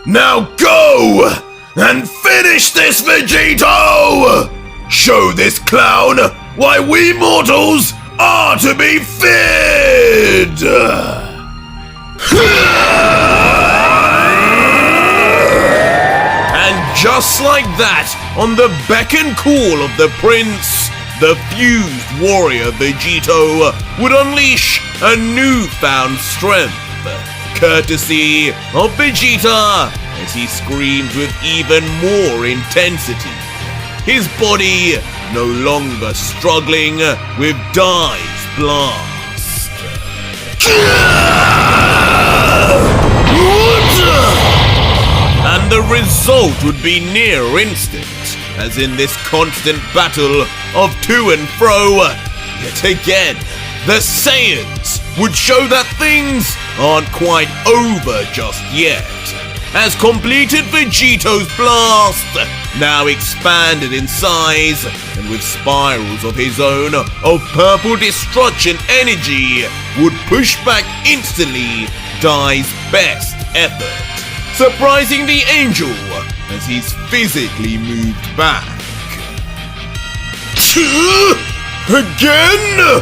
Now go and finish this, Vegito! Show this clown why we mortals are to be feared! And just like that, on the beck and call of the prince, the fused warrior Vegito would unleash a newfound strength, courtesy of Vegeta, as he screamed with even more intensity, his body no longer struggling with Dai's blast. And the result would be near instant, as in this constant battle of to and fro, yet again, the Saiyans would show that things aren't quite over just yet, as completed Vegito's blast, now expanded in size, and with spirals of his own of purple destruction energy, would push back instantly Dai's best effort, surprising the angel as he's physically moved back. Again?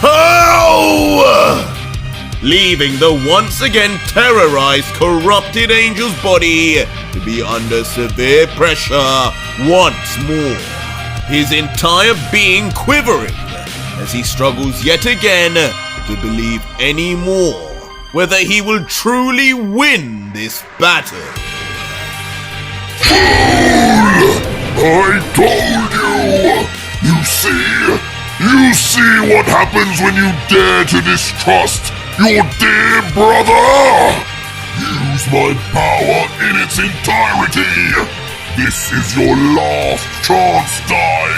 How? Leaving the once again terrorized, corrupted angel's body to be under severe pressure once more, his entire being quivering as he struggles yet again to believe any more whether he will truly win this battle. Fool! I told you! You see what happens when you dare to distrust your dear brother! Use my power in its entirety! This is your last chance, Dai!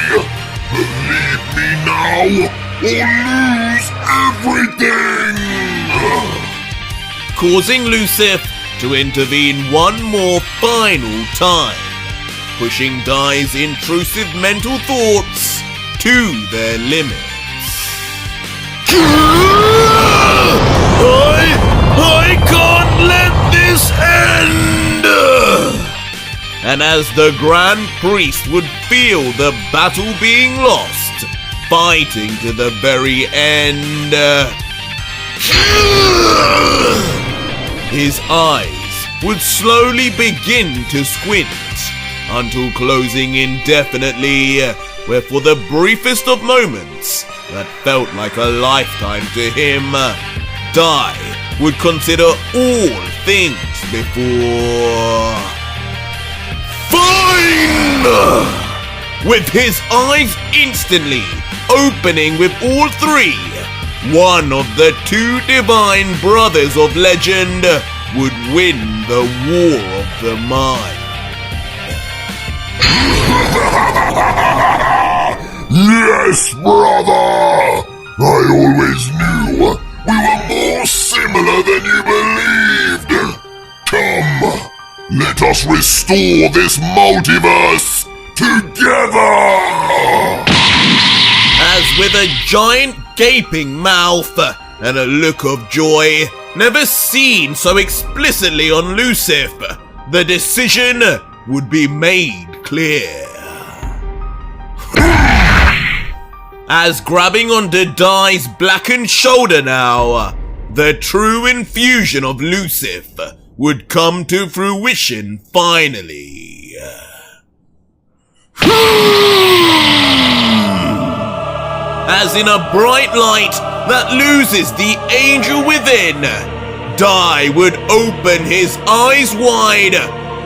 Believe me now, or lose everything! Causing Lucif to intervene one more final time, pushing Dai's intrusive mental thoughts to their limits. I can't let this end! And as the Grand Priest would feel the battle being lost, fighting to the very end, his eyes would slowly begin to squint until closing indefinitely, where for the briefest of moments that felt like a lifetime to him, Dai would consider all things before... Fine! With his eyes instantly opening with all three, one of the two divine brothers of legend would win the war of the mind. Yes, brother! I always knew we were more similar than you believed! Come, let us restore this multiverse together! As with a giant gaping mouth and a look of joy never seen so explicitly on Lucif, the decision would be made clear. As grabbing onto Dai's blackened shoulder now, the true infusion of Lucif would come to fruition finally. As in a bright light that loses the angel within, Dai would open his eyes wide,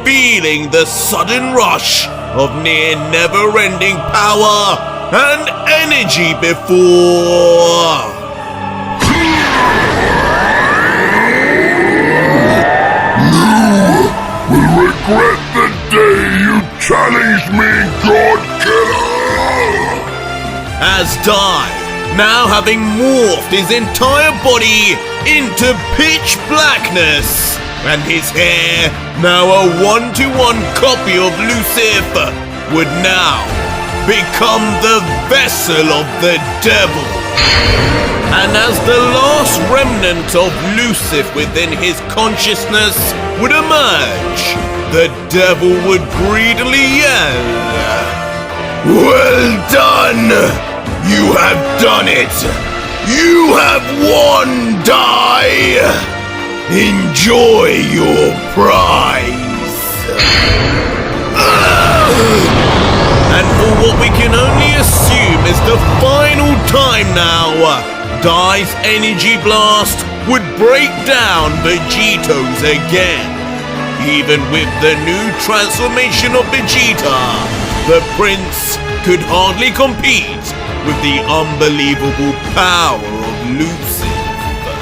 feeling the sudden rush of near never-ending power and energy before. You will regret the day you challenged me, God Killer! As Dai, now having morphed his entire body into pitch blackness, and his hair, now a one-to-one copy of Lucif, would now become the vessel of the devil. And as the last remnant of Lucifer within his consciousness would emerge, the devil would greedily yell, "Well done! You have done it! You have won, Die! Enjoy your prize!" And for what we can only assume is the final time now, Dai's energy blast would break down Vegito's again. Even with the new transformation of Vegeta, the prince could hardly compete with the unbelievable power of Lucifer.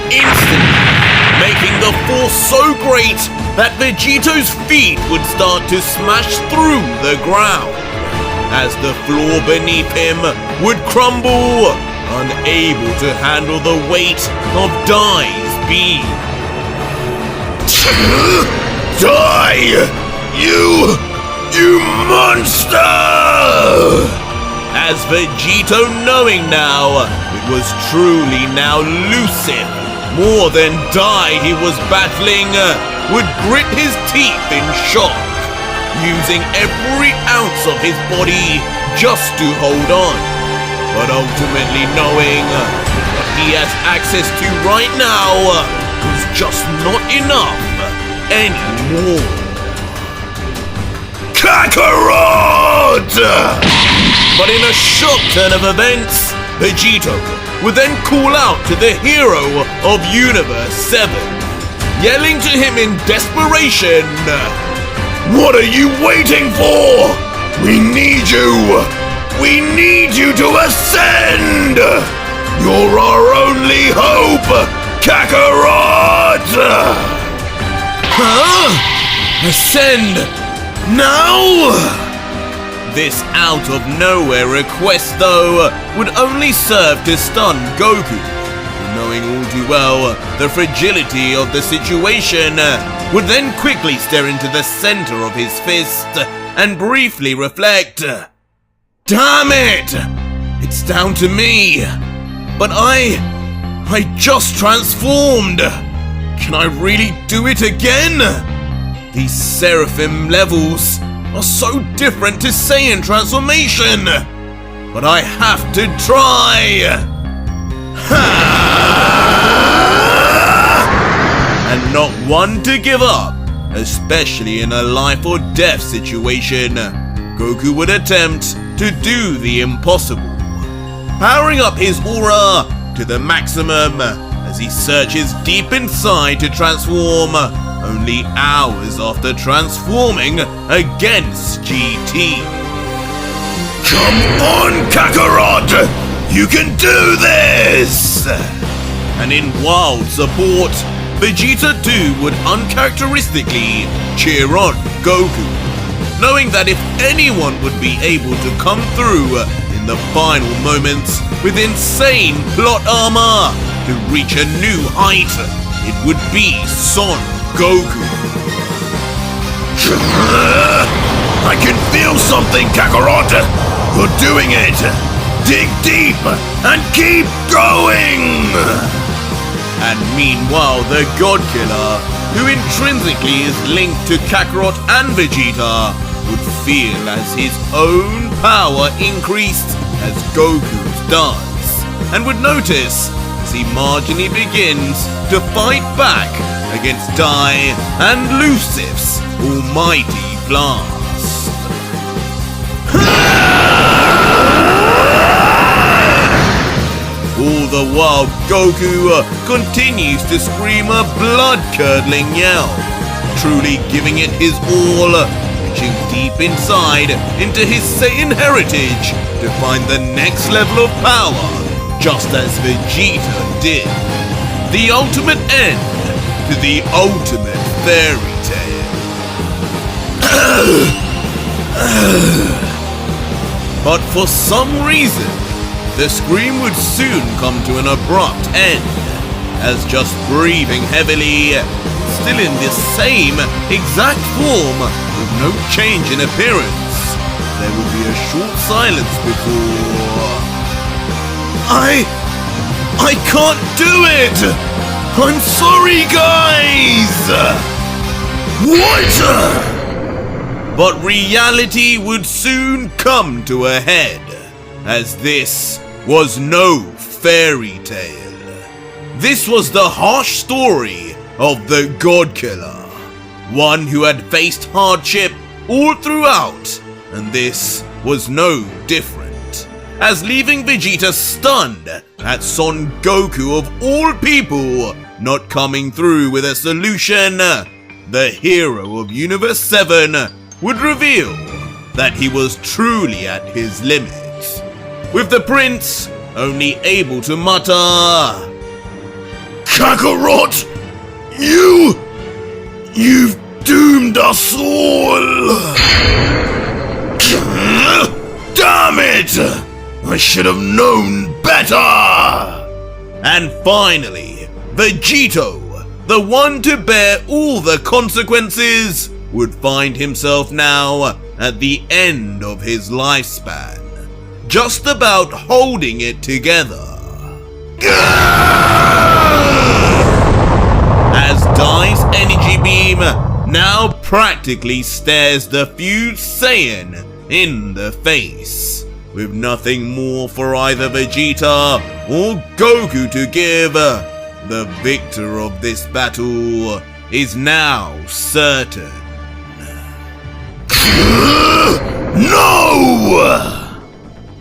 Instantly, making the force so great that Vegito's feet would start to smash through the ground, as the floor beneath him would crumble, unable to handle the weight of Dai's beam. Die! You monster! As Vegito, knowing now it was truly now Lucifer more than Dai he was battling, would grit his teeth in shock, using every ounce of his body just to hold on, but ultimately knowing what he has access to right now was just not enough anymore. Kakarot! But in a shock turn of events, Vegito would then call out to the hero of Universe 7, yelling to him in desperation, "What are you waiting for? We need you! We need you to ascend! You're our only hope, Kakarot!" Huh? Ascend? Now? This out-of-nowhere request, though, would only serve to stun Goku, knowing all too well the fragility of the situation, would then quickly stare into the center of his fist and briefly reflect, "Damn it! It's down to me! But I just transformed! Can I really do it again? These Seraphim levels are so different to Saiyan transformation! But I have to try!" And not one to give up, especially in a life or death situation, Goku would attempt to do the impossible, powering up his aura to the maximum as he searches deep inside to transform, only hours after transforming against GT. "Come on, Kakarot! You can do this!" And in wild support, Vegeta too would uncharacteristically cheer on Goku, knowing that if anyone would be able to come through in the final moments with insane plot armor to reach a new height, it would be Son Goku. "I can feel something, Kakarot! You're doing it! Dig deep and keep going!" And meanwhile, the God Killer, who intrinsically is linked to Kakarot and Vegeta, would feel as his own power increased as Goku's does, and would notice as he marginally begins to fight back against Dai and Lucifer's almighty blast. All the while, Goku continues to scream a blood-curdling yell, truly giving it his all, reaching deep inside into his Saiyan heritage to find the next level of power, just as Vegeta did. The ultimate end to the ultimate fairy tale. But for some reason, the scream would soon come to an abrupt end, as just breathing heavily, still in the same exact form, with no change in appearance, there would be a short silence before... I can't do it! I'm sorry, guys! What? But reality would soon come to a head, as this was no fairy tale. This was the harsh story of the God Killer, one who had faced hardship all throughout, and this was no different, as leaving Vegeta stunned at Son Goku of all people not coming through with a solution. The hero of Universe 7 would reveal that he was truly at his limits, with the prince only able to mutter, "Kakarot, you've doomed us all! Damn it! I should have known better!" And finally, Vegito, the one to bear all the consequences, would find himself now at the end of his lifespan, just about holding it together. As Dai's energy beam now practically stares the fused Saiyan in the face, with nothing more for either Vegeta or Goku to give, the victor of this battle is now certain. No!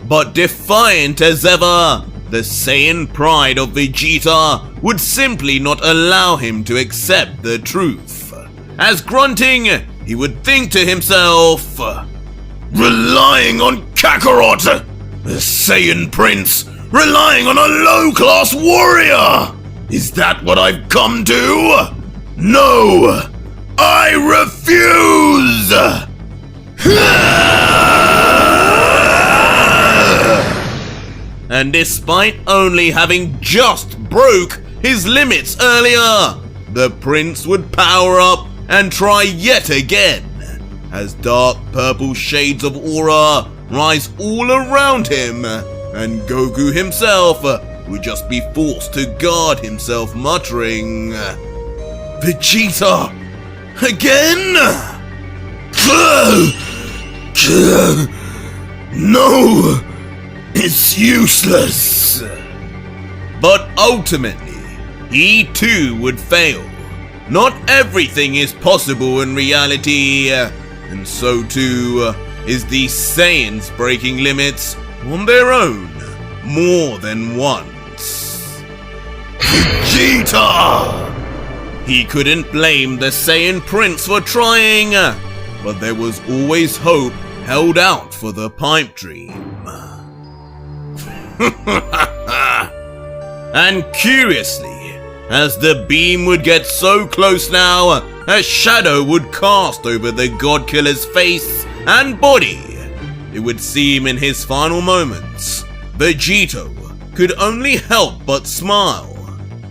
But defiant as ever, the Saiyan pride of Vegeta would simply not allow him to accept the truth. As grunting, he would think to himself, "Relying on Kakarot, the Saiyan Prince, relying on a low-class warrior! Is that what I've come to? No! I refuse!" And despite only having just broke his limits earlier, the prince would power up and try yet again, as dark purple shades of aura rise all around him, and Goku himself would just be forced to guard himself, muttering, "Vegeta! Again? No! It's useless!" But ultimately, he too would fail. Not everything is possible in reality, and so too is the Saiyans breaking limits on their own more than once. Vegeta! He couldn't blame the Saiyan Prince for trying, but there was always hope held out for the pipe dream. And curiously, as the beam would get so close now, a shadow would cast over the God Killer's face and body. It would seem in his final moments, Vegito could only help but smile,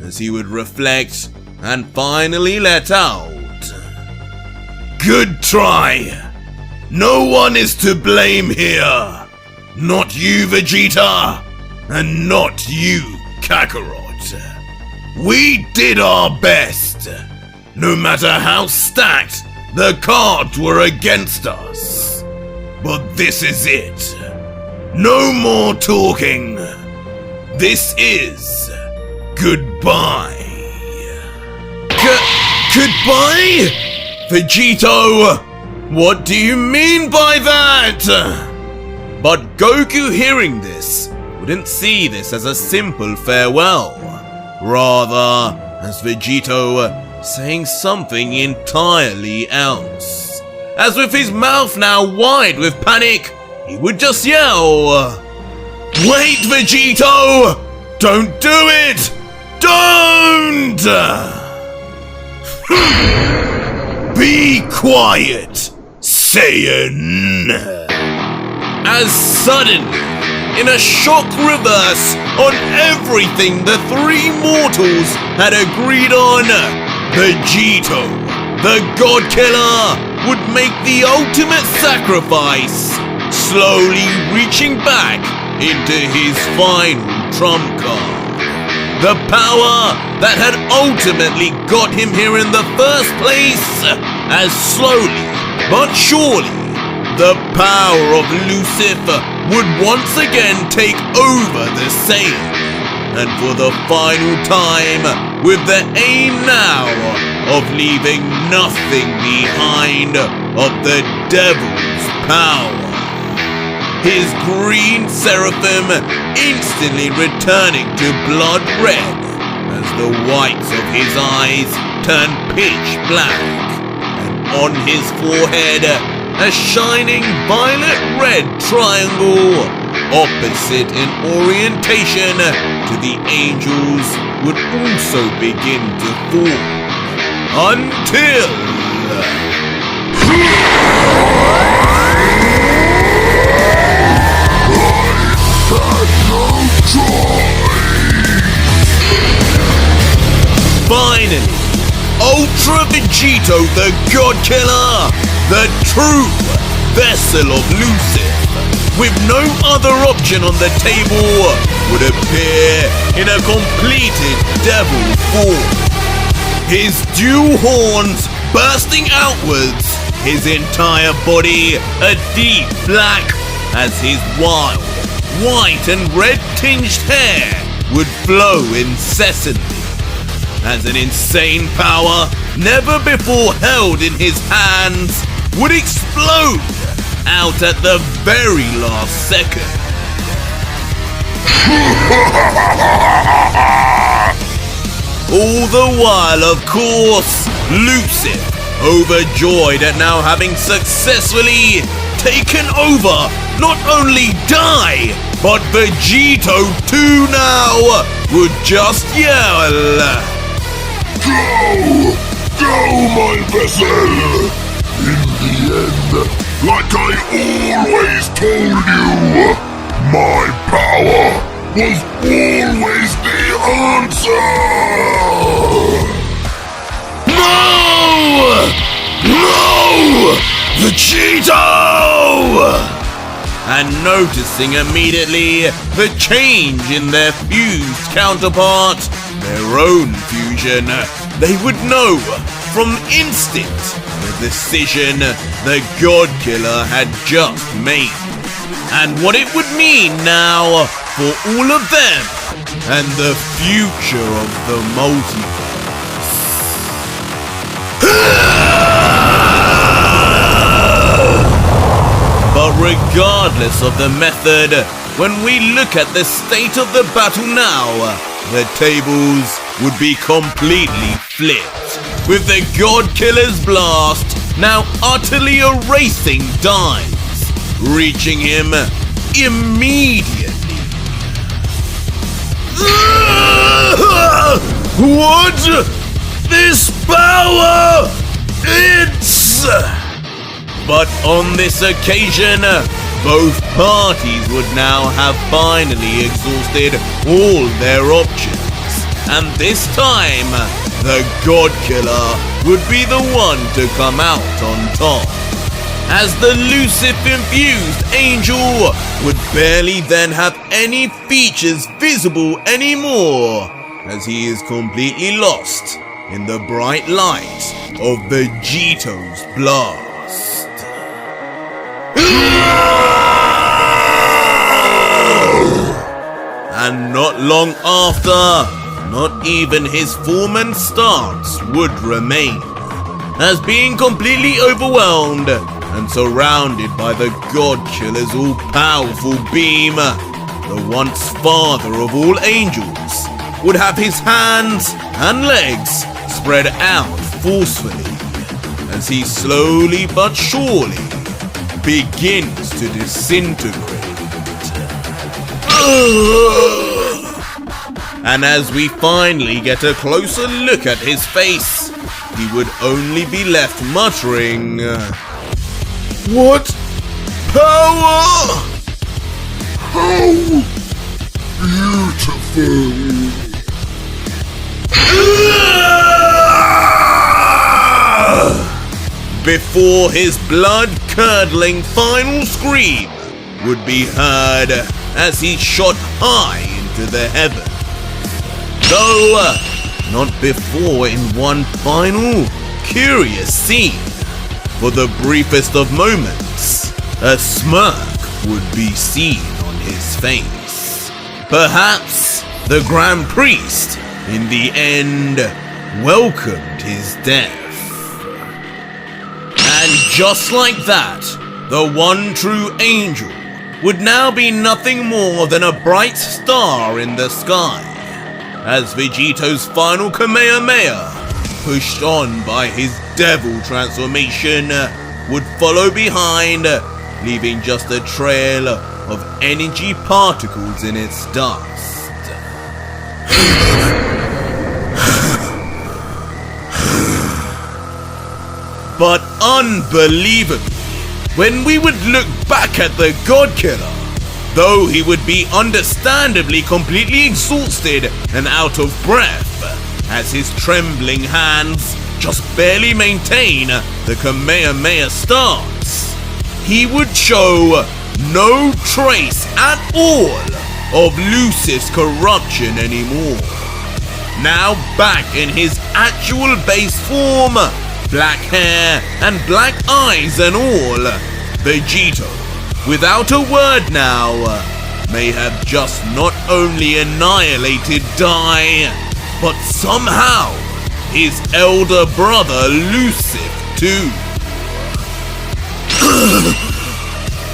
as he would reflect and finally let out, "Good try! No one is to blame here! Not you, Vegeta, and not you, Kakarot. We did our best, no matter how stacked the cards were against us. But this is it. No more talking. This is goodbye." Goodbye? Vegito, what do you mean by that? But Goku, hearing this, wouldn't see this as a simple farewell, rather as Vegito saying something entirely else. As with his mouth now wide with panic, he would just yell, "Wait, Vegito! Don't do it! Don't! Be quiet, Saiyan!" As suddenly, in a shock reverse on everything the three mortals had agreed on, Vegito, the God Killer, would make the ultimate sacrifice, slowly reaching back into his final trump card. the power that had ultimately got him here in the first place, as slowly but surely the power of Lucifer would once again take over the Saiyan, and for the final time, with the aim now of leaving nothing behind of the devil's power. His green seraphim instantly returning to blood red as the whites of his eyes turned pitch black, and on his forehead a shining violet-red triangle opposite in orientation to the angels would also begin to form until... Finally, Ultra Vegito, the God Killer, the true vessel of Lucifer, with no other option on the table, would appear in a completed devil form. His dual horns bursting outwards, his entire body a deep black, as his wild, white and red-tinged hair would flow incessantly, as an insane power never before held in his hands would explode out at the very last second. All the while, of course, Lucifer, overjoyed at now having successfully taken over not only Dai, but Vegito too now, would just yell, Go! Go, my vessel! In the end, like I always told you, my power was always the answer! No! No! Vegito! And noticing immediately the change in their fused counterpart, their own fusion, they would know from instinct the decision the God Killer had just made, and what it would mean now for all of them and the future of the multiverse. But regardless of the method, when we look at the state of the battle now, the tables would be completely flipped, with the God Killer's blast now utterly erasing Dimes, reaching him immediately. What? This power! It's... But on this occasion, both parties would now have finally exhausted all their options, and this time, the God Killer would be the one to come out on top, as the Lucifer-infused angel would barely then have any features visible anymore, as he is completely lost in the bright light of Vegito's blast. And not long after, not even his form and stance would remain, as being completely overwhelmed and surrounded by the God Killer's all-powerful beam, the once father of all angels would have his hands and legs spread out forcefully, as he slowly but surely begins to disintegrate. And as we finally get a closer look at his face, he would only be left muttering, "What power? How beautiful! Before his blood-curdling final scream would be heard as he shot high into the heavens. Though, not before in one final, curious scene. For the briefest of moments, a smirk would be seen on his face. Perhaps the Grand Priest, in the end, welcomed his death. And just like that, the one true angel would now be nothing more than a bright star in the sky, as Vegito's final Kamehameha, pushed on by his devil transformation, would follow behind, leaving just a trail of energy particles in its dust. But unbelievably, when we would look back at the God Killer, though he would be understandably completely exhausted and out of breath, as his trembling hands just barely maintain the Kamehameha stance, he would show no trace at all of Lucis' corruption anymore. Now back in his actual base form, black hair and black eyes and all, Vegito, without a word now, may have just not only annihilated Dai, but somehow his elder brother Lucis too.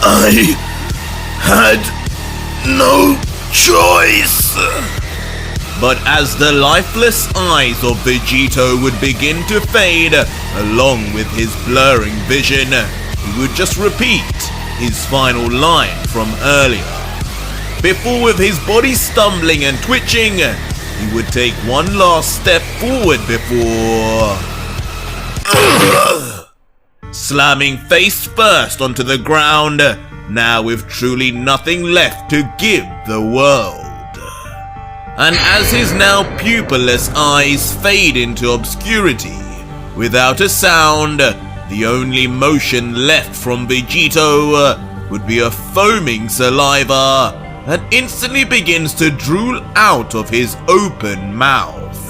I had no choice. But as the lifeless eyes of Vegito would begin to fade, along with his blurring vision, he would just repeat his final line from earlier. Before, with his body stumbling and twitching, he would take one last step forward before slamming face first onto the ground, now with truly nothing left to give the world. And as his now pupilless eyes fade into obscurity, without a sound, the only motion left from Vegito would be a foaming saliva that instantly begins to drool out of his open mouth.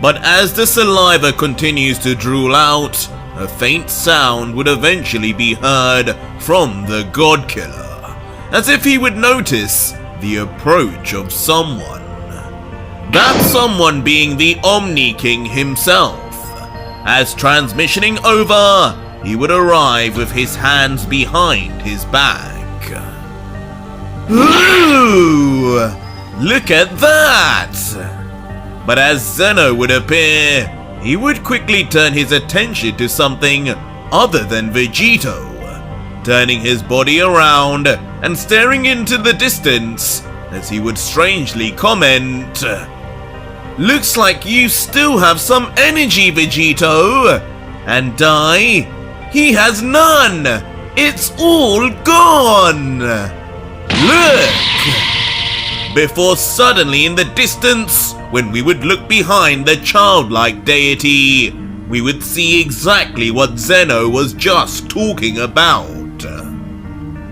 But as the saliva continues to drool out, a faint sound would eventually be heard from the God Killer, as if he would notice the approach of someone. That someone being the Omni King himself. As transmissioning over, he would arrive with his hands behind his back. Ooh! Look at that! But as Zeno would appear, he would quickly turn his attention to something other than Vegito, turning his body around and staring into the distance as he would strangely comment, "Looks like you still have some energy, Vegito. And Dai, he has none. It's all gone. Look!" Before suddenly in the distance, when we would look behind the childlike deity, we would see exactly what Zeno was just talking about.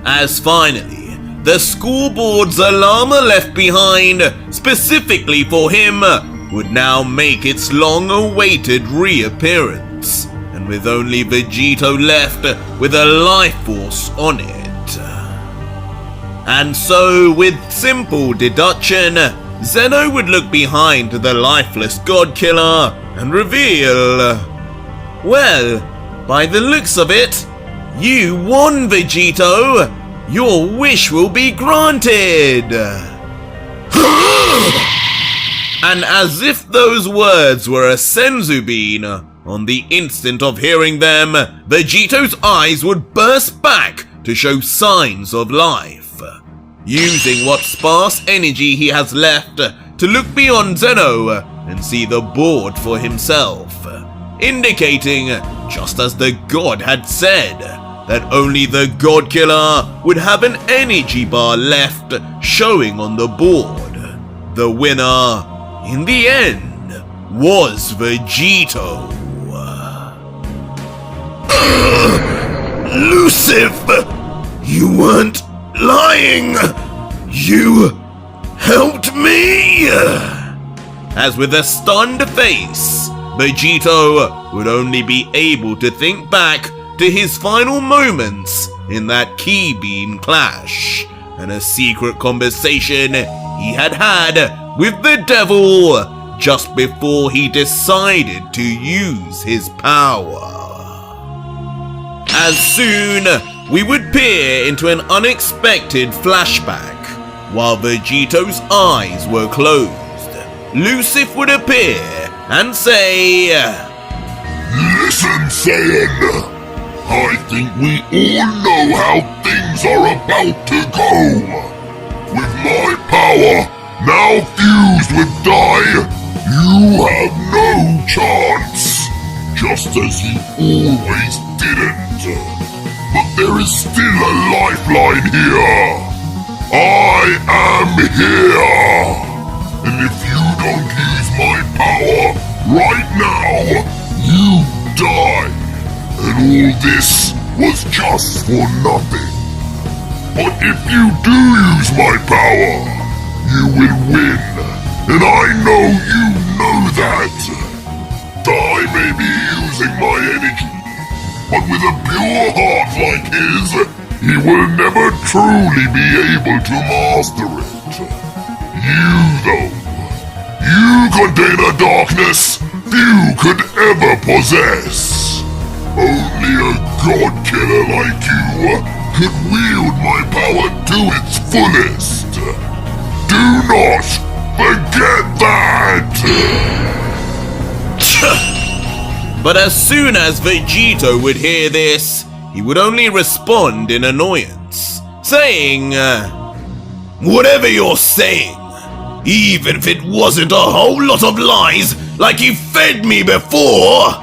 As finally, the school board's alarma left behind specifically for him would now make its long-awaited reappearance, and with only Vegito left with a life force on it. And so, with simple deduction, Zeno would look behind the lifeless God Killer and reveal, "Well, by the looks of it, you won, Vegito! Your wish will be granted!" And as if those words were a senzu bean, on the instant of hearing them, Vegito's eyes would burst back to show signs of life, using what sparse energy he has left to look beyond Zeno and see the board for himself, indicating, just as the god had said, that only the God Killer would have an energy bar left showing on the board. The winner, in the end, was Vegito. Lucifer, you weren't lying. You helped me? As with a stunned face, Vegito would only be able to think back to his final moments in that key beam clash and a secret conversation he had with the devil just before he decided to use his power. As soon we would peer into an unexpected flashback. While Vegito's eyes were closed, Lucif would appear and say, Listen, Saiyan! I think we all know how things are about to go. With my power now fused with Dai, you have no chance. Just as you always didn't. But there is still a lifeline here. I am here! And if you don't use my power right now, you die! And all this was just for nothing. But if you do use my power, you will win. And I know you know that. Dai may be using my energy, but with a pure heart like his, he will never truly be able to master it. You, though, you contain a darkness few could ever possess. Only a god-killer like you could wield my power to its fullest. Do not forget that! But as soon as Vegito would hear this, he would only respond in annoyance, saying, Whatever you're saying, even if it wasn't a whole lot of lies like you fed me before,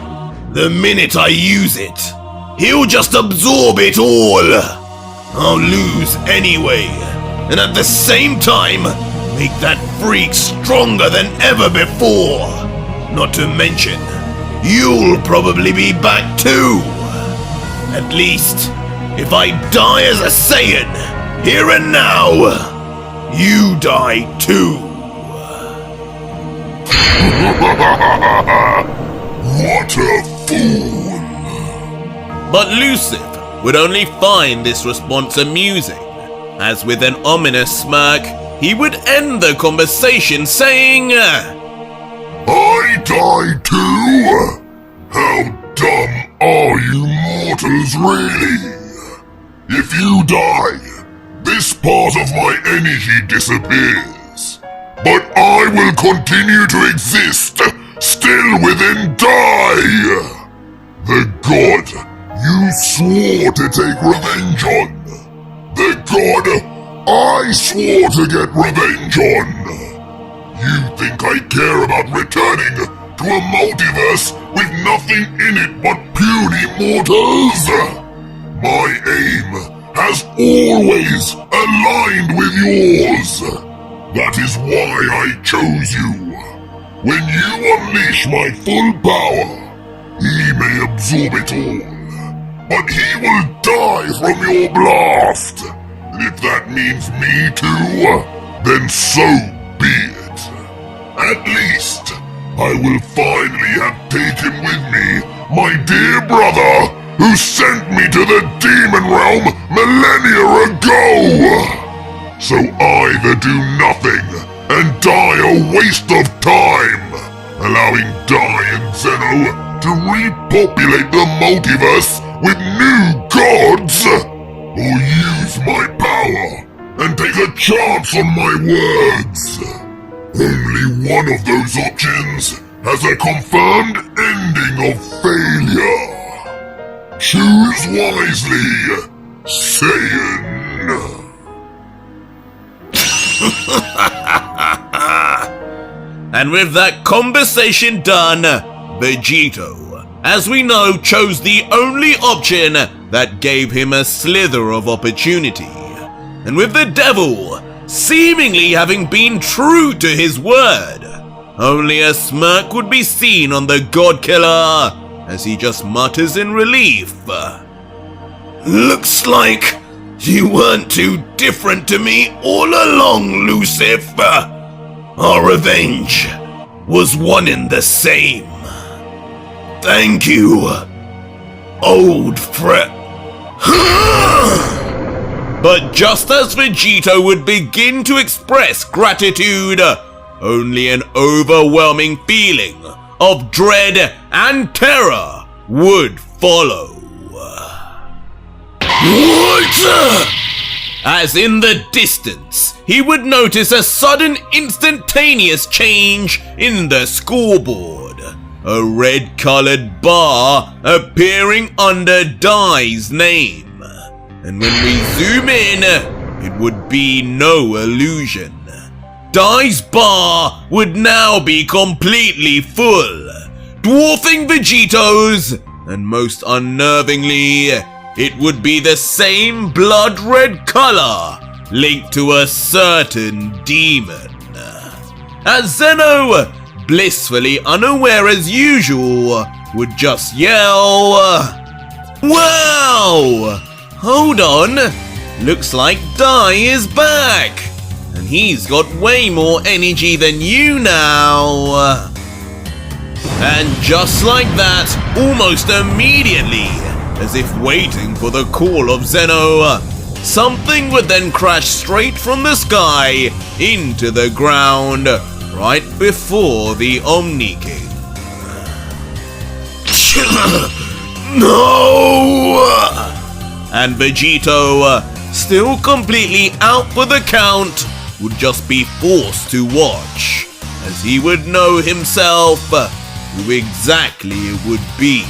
the minute I use it, he'll just absorb it all. I'll lose anyway, and at the same time, make that freak stronger than ever before. Not to mention, you'll probably be back too. At least, if I die as a Saiyan, here and now, you die too. What a fool! But Lucif would only find this response amusing, as with an ominous smirk, he would end the conversation saying, I die too? How dumb are you mortals really? If you die, this part of my energy disappears. But I will continue to exist, still within Dai! The god you swore to take revenge on. The god I swore to get revenge on. You think I care about returning to a multiverse with nothing in it but puny mortals? My aim has always aligned with yours. That is why I chose you. When you unleash my full power, he may absorb it all, but he will die from your blast. And if that means me too, then so be it. At least, I will finally have taken with me my dear brother who sent me to the demon realm millennia ago. So either do nothing and die a waste of time, allowing Dai and Zeno to repopulate the multiverse with new gods, or use my power and take a chance on my words. Only one of those options has a confirmed ending of failure. Choose wisely, Saiyan. And with that conversation done, Vegito, as we know, chose the only option that gave him a slither of opportunity. And with the devil seemingly having been true to his word, only a smirk would be seen on the God Killer as he just mutters in relief. Looks like You weren't too different to me all along, Lucifer. Our revenge was one and the same. Thank you, old friend. But just as Vegito would begin to express gratitude, only an overwhelming feeling of dread and terror would follow. What? As in the distance, he would notice a sudden instantaneous change in the scoreboard. A red-colored bar appearing under Dai's name. And when we zoom in, it would be no illusion. Dai's bar would now be completely full, dwarfing Vegito's, and most unnervingly, it would be the same blood red color linked to a certain demon. As Zeno, blissfully unaware as usual, would just yell, "Wow! Hold on! Looks like Dai is back! And he's got way more energy than you now!" And just like that, almost immediately, as if waiting for the call of Zeno, something would then crash straight from the sky into the ground right before the Omni King. No! And Vegito, still completely out for the count, would just be forced to watch, as he would know himself who exactly it would be.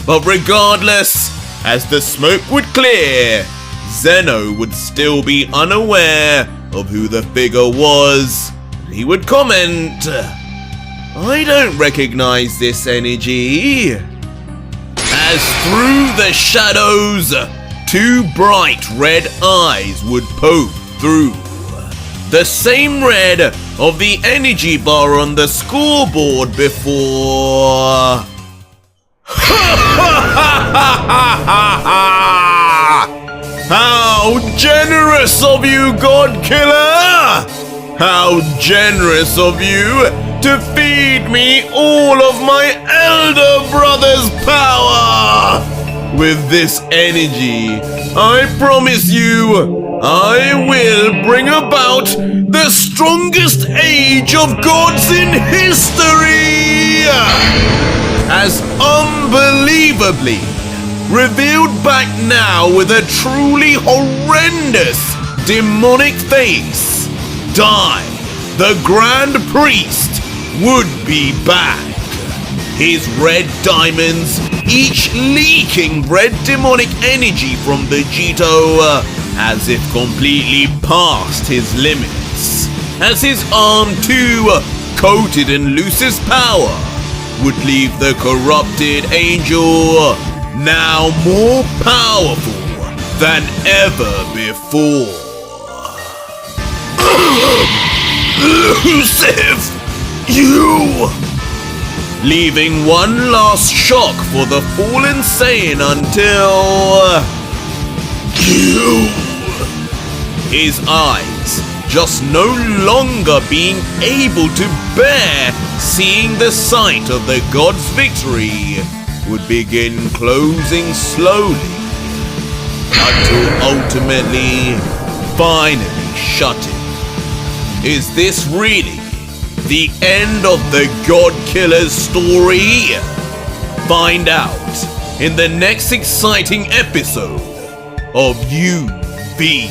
But regardless, as the smoke would clear, Zeno would still be unaware of who the figure was. He would comment, "I don't recognize this energy." As through the shadows, two bright red eyes would poke through. The same red of the energy bar on the scoreboard before. How generous of you, God Killer! How generous of you to feed me all of my elder brother's power! With this energy, I promise you, I will bring about the strongest age of gods in history! As unbelievably revealed back now with a truly horrendous demonic face, Dai, the Grand Priest, would be back. His red diamonds, each leaking red demonic energy from Vegito, as if completely past his limits. As his arm too, coated in Lucis power, would leave the corrupted angel now more powerful than ever before. Lucifer, you! Leaving one last shock for the fallen Saiyan until... you! His eyes just no longer being able to bear seeing the sight of the god's victory would begin closing slowly until ultimately, finally shutting. Is this really the end of the God Killer's story? Find out in the next exciting episode of UV.